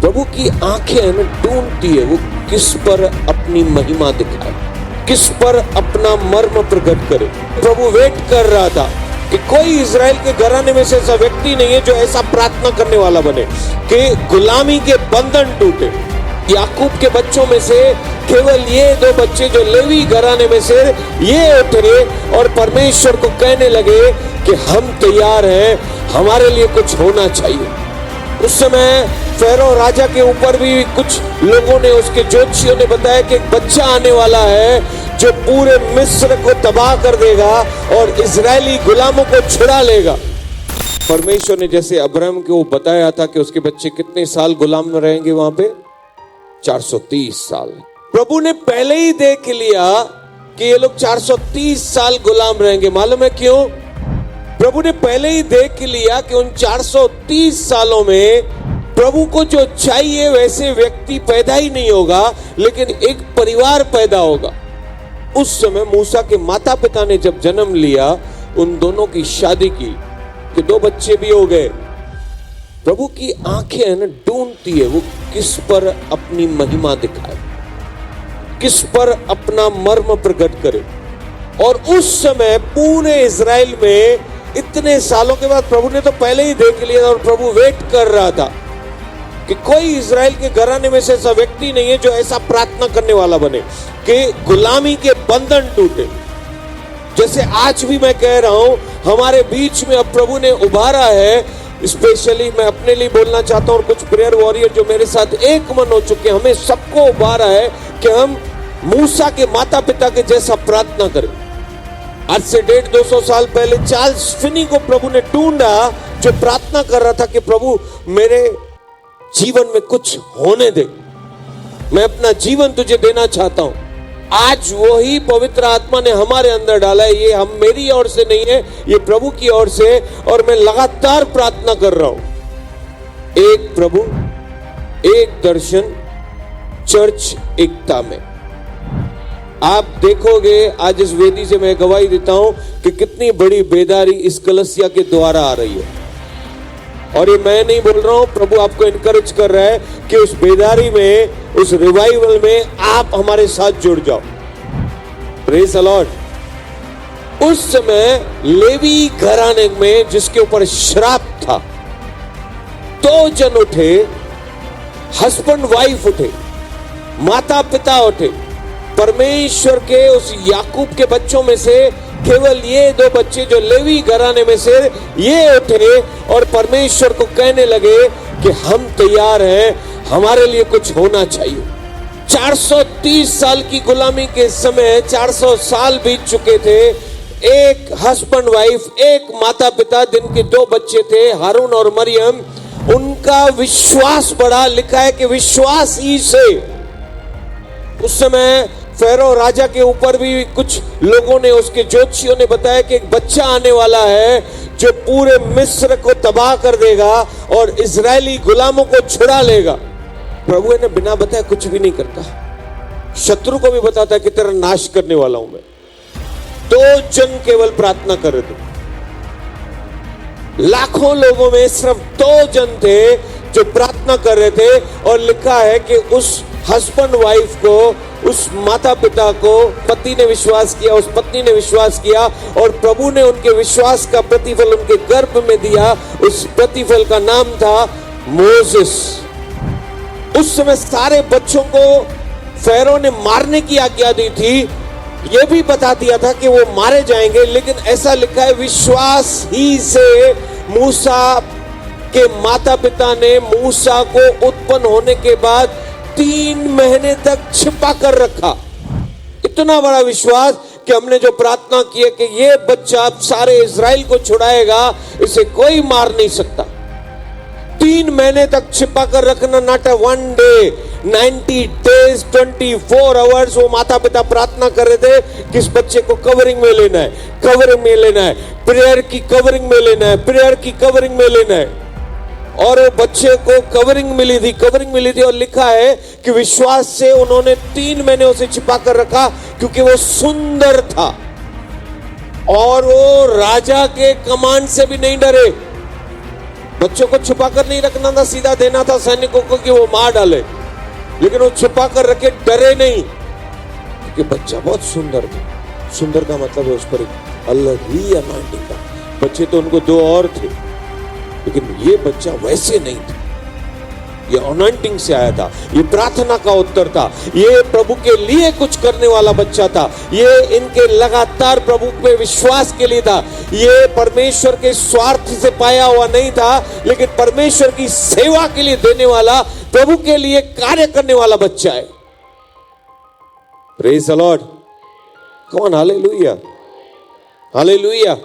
प्रभु की आंखें है ना ढूंढती है वो किस पर अपनी महिमा दिखाए, किस पर अपना मर्म प्रकट करे। प्रभु वेट कर रहा था कि कोई इजराइल के घराने में से ऐसा व्यक्ति नहीं है जो ऐसा प्रार्थना करने वाला बने कि गुलामी के बंधन टूटे। याकूब के बच्चों में से केवल ये 2 बच्चे जो लेवी घराने में से ये उठे और परमेश्वर को कहने लगे कि हम तैयार हैं, हमारे लिए कुछ होना चाहिए। उस समय फेरो राजा के ऊपर भी कुछ लोगों ने, उसके ज्योतिषियों ने बताया कि एक बच्चा आने वाला है जो पूरे मिस्र को तबाह कर देगा और इजरायली गुलामों को छुड़ा लेगा। परमेश्वर ने जैसे अब्राहम को बताया था कि उसके बच्चे कितने साल गुलाम में रहेंगे वहां पे, 430 साल। प्रभु ने पहले ही देख लिया कि ये लोग 430 साल गुलाम रहेंगे। मालूम है क्यों? प्रभु ने पहले ही देख लिया कि उन 430 सालों में प्रभु को जो चाहिए वैसे व्यक्ति पैदा ही नहीं होगा, लेकिन एक परिवार पैदा होगा। उस समय मूसा के माता पिता ने जब जन्म लिया, उन दोनों की शादी की कि 2 बच्चे भी हो गए। प्रभु की आंखें है ना ढूंढती है वो किस पर अपनी महिमा दिखाए, किस पर अपना मर्म प्रकट करे। और उस समय पूरे इजराइल में इतने सालों के बाद प्रभु ने तो पहले ही देख लिया और प्रभु वेट कर रहा था कि कोई इजराइल के घराने में से ऐसा व्यक्ति नहीं है जो ऐसा प्रार्थना करने वाला बने कि गुलामी के बंधन टूटे। जैसे आज भी मैं कह रहा हूं, हमारे बीच में अब प्रभु ने उभारा है। स्पेशली मैं अपने लिए बोलना चाहता हूं और कुछ प्रेयर वॉरियर जो मेरे साथ एक मन हो चुके हैं, हमें सबको उभारा है कि हम मूसा के माता पिता के जैसा प्रार्थना करें। आज से 150-200 साल पहले चार्ल्स फिनी को प्रभु ने ढूंढा जो प्रार्थना कर रहा था कि प्रभु मेरे जीवन में कुछ होने दे, मैं अपना जीवन तुझे देना चाहता हूं। आज वही पवित्र आत्मा ने हमारे अंदर डाला है। ये हम मेरी ओर से नहीं है, ये प्रभु की ओर से, और मैं लगातार प्रार्थना कर रहा हूं। एक प्रभु, एक दर्शन, चर्च एकता में। आप देखोगे आज इस वेदी से मैं गवाही देता हूं कि कितनी बड़ी बेदारी इस कलसिया के द्वारा आ रही है। और ये मैं नहीं बोल रहा हूं, प्रभु आपको इनकरेज कर रहा है कि उस बेदारी में, उस रिवाइवल में आप हमारे साथ जुड़ जाओ। Praise the Lord. उस समय लेवी घराने में जिसके ऊपर श्राप था, 2 जन उठे, हस्बैंड वाइफ उठे, माता पिता उठे। परमेश्वर के उस याकूब के बच्चों में से केवल ये 2 बच्चे जो लेवी घराने में से ये उठे और परमेश्वर को कहने लगे कि हम तैयार हैं, हमारे लिए कुछ होना चाहिए। 430 साल की गुलामी के समय 400 साल बीत चुके थे। एक हस्बैंड वाइफ, एक माता पिता, जिनके 2 बच्चे थे, हारून और मरियम। उनका विश्वास बढ़ा। लिखा है कि विश्वास ही से। उस समय फेरो राजा के ऊपर भी कुछ लोगों ने, उसके ज्योतिषियों ने बताया कि एक बच्चा आने वाला है जो पूरे मिस्र को तबाह कर देगा और इजरायली गुलामों को छुड़ा लेगा। प्रभु ने बिना बताए कुछ भी नहीं करता। शत्रु को भी बताता है कि तेरा नाश करने वाला हूं मैं। 2 जन केवल प्रार्थना कर रहे थे। लाखों लोगों में सिर्फ 2 जन थे जो प्रार्थना कर रहे थे। और लिखा है कि उस हस्बैंड वाइफ को, उस माता पिता को पति ने विश्वास किया, उस पत्नी ने विश्वास किया और प्रभु ने उनके विश्वास का प्रतिफल उनके गर्भ में दिया। उस प्रतिफल का नाम था मोसेस। उस समय सारे बच्चों को फेरो ने मारने की आज्ञा दी थी। यह भी बता दिया था कि वो मारे जाएंगे, लेकिन ऐसा लिखा है विश्वास ही से मूसा के माता पिता ने मूसा को उत्पन्न होने के बाद 3 महीने तक छिपा कर रखा। इतना बड़ा विश्वास कि हमने जो प्रार्थना की है कि ये बच्चा सारे इजराइल को छुड़ाएगा, इसे कोई मार नहीं सकता। 3 महीने तक छिपा कर रखना, not a 1 day, 90 days 24 hours वो माता पिता प्रार्थना कर रहे थे कि इस बच्चे को कवरिंग में लेना है, कवरिंग में लेना है, प्रेयर की कवरिंग में लेना है, प्रेयर की कवरिंग में लेना है। और वो बच्चे को कवरिंग मिली थी और लिखा है कि विश्वास से उन्होंने 3 महीने उसे छिपा कर रखा क्योंकि वो सुंदर था और वो राजा के कमांड से भी नहीं डरे। बच्चों को छुपा कर नहीं रखना था, सीधा देना था सैनिकों को कि वो मार डाले, लेकिन वो छुपा कर रखे, डरे नहीं, क्योंकि बच्चा बहुत सुंदर था। सुंदर का मतलब है उस पर एक अलग ही अनॉइंटिंग था। बच्चे तो उनको दो और थे, लेकिन ये बच्चा वैसे नहीं था। ये अनॉइंटिंग से आया था, ये प्रार्थना का उत्तर था, ये प्रभु के लिए कुछ करने वाला बच्चा था, ये इनके लगातार प्रभु पे विश्वास के लिए था, ये परमेश्वर के स्वार्थ से पाया हुआ नहीं था, लेकिन परमेश्वर की सेवा के लिए देने वाला, प्रभु के लिए कार्य करने वाला बच्चा है। Praise the Lord, come on, hallelujah, hallelujah.